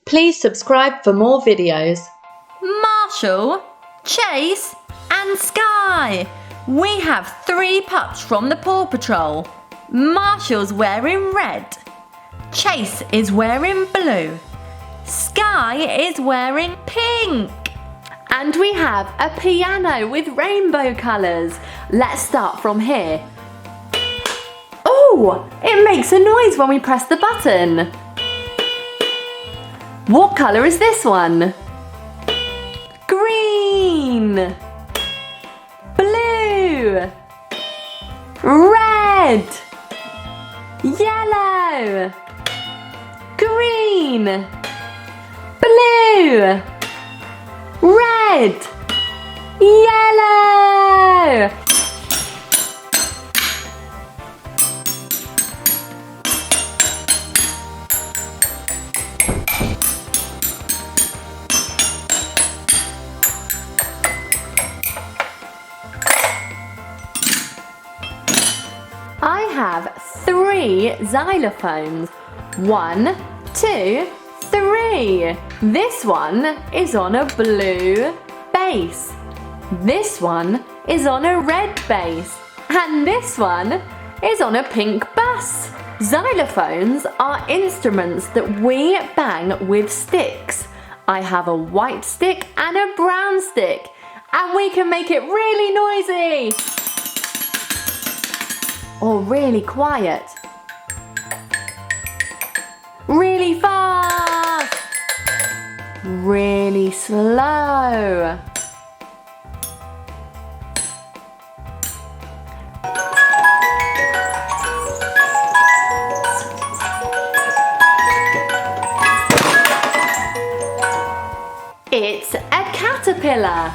Please subscribe for more videos. Marshall, Chase and Sky. We have 3 pups from the Paw Patrol. Marshall's wearing red. Chase is wearing blue. Sky is wearing pink. And we have a piano with rainbow colours. Let's start from here. Oh, it makes a noise when we press the button. What colour is this one? Green. Blue. Red. Yellow. Green. Blue. Red. Yellow. I have 3 xylophones. 1, 2, 3. This one is on a blue bass. This one is on a red bass. And this one is on a pink bass. Xylophones are instruments that we bang with sticks. I have a white stick and a brown stick. And we can make it really noisy. Or really quiet. Really fast. Really slow. It's a caterpillar.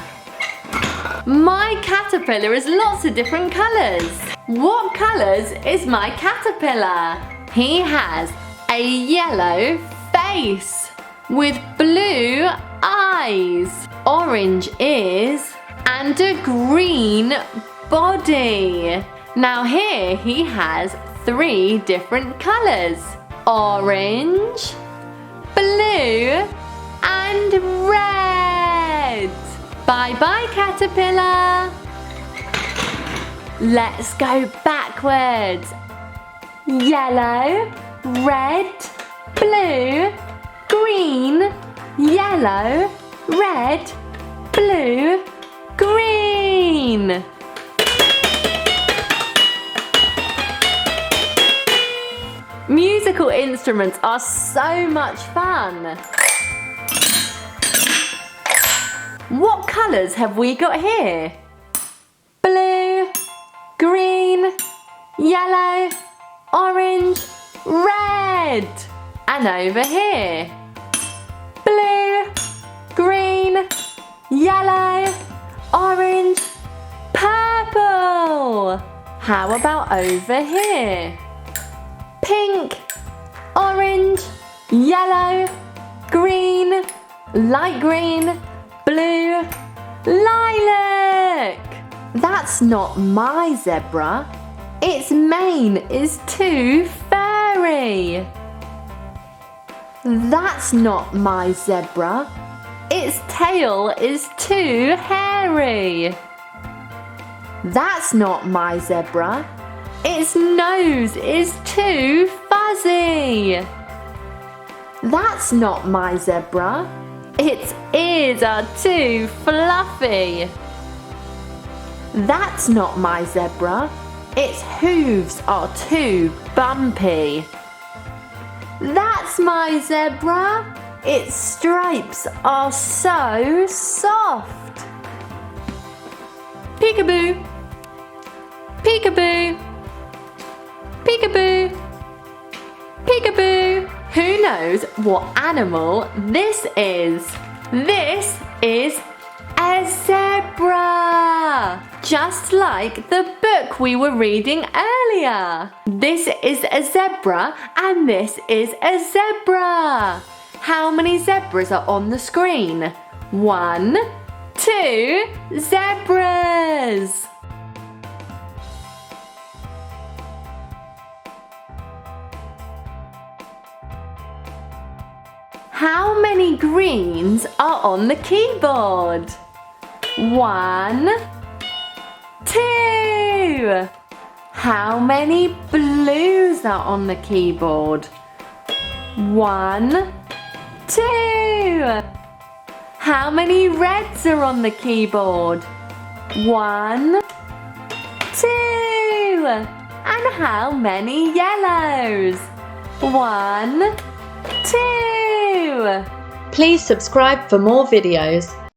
My caterpillar has lots of different colours. What colours is my caterpillar? He has a yellow face with blue eyes, orange ears and a green body. Now here he has 3 different colours: orange, blue and red. Bye bye, caterpillar. Let's go backwards. Yellow, red, blue, green, yellow, red, blue, green. Musical instruments are so much fun. What colours have we got here? Blue, green, yellow, orange, red. And over here. Blue, green, yellow, orange, purple. How about over here? Pink, orange, yellow, green, light green, blue, lilac. That's not my zebra. Its mane is too furry. That's not my zebra. Its tail is too hairy. That's not my zebra. Its nose is too fuzzy. That's not my zebra. Its ears are too fluffy. That's not my zebra. Its hooves are too bumpy. That's my zebra. Its stripes are so soft. Peekaboo. Peekaboo. Peekaboo. Peekaboo. Who knows what animal this is? This is a zebra. Just like the book we were reading earlier. This is a zebra and this is a zebra. How many zebras are on the screen? 1, 2 zebras. How many greens are on the keyboard? 1, 2. How many blues are on the keyboard? 1, 2. How many reds are on the keyboard? 1, 2. And how many yellows? 1, 2. Please subscribe for more videos.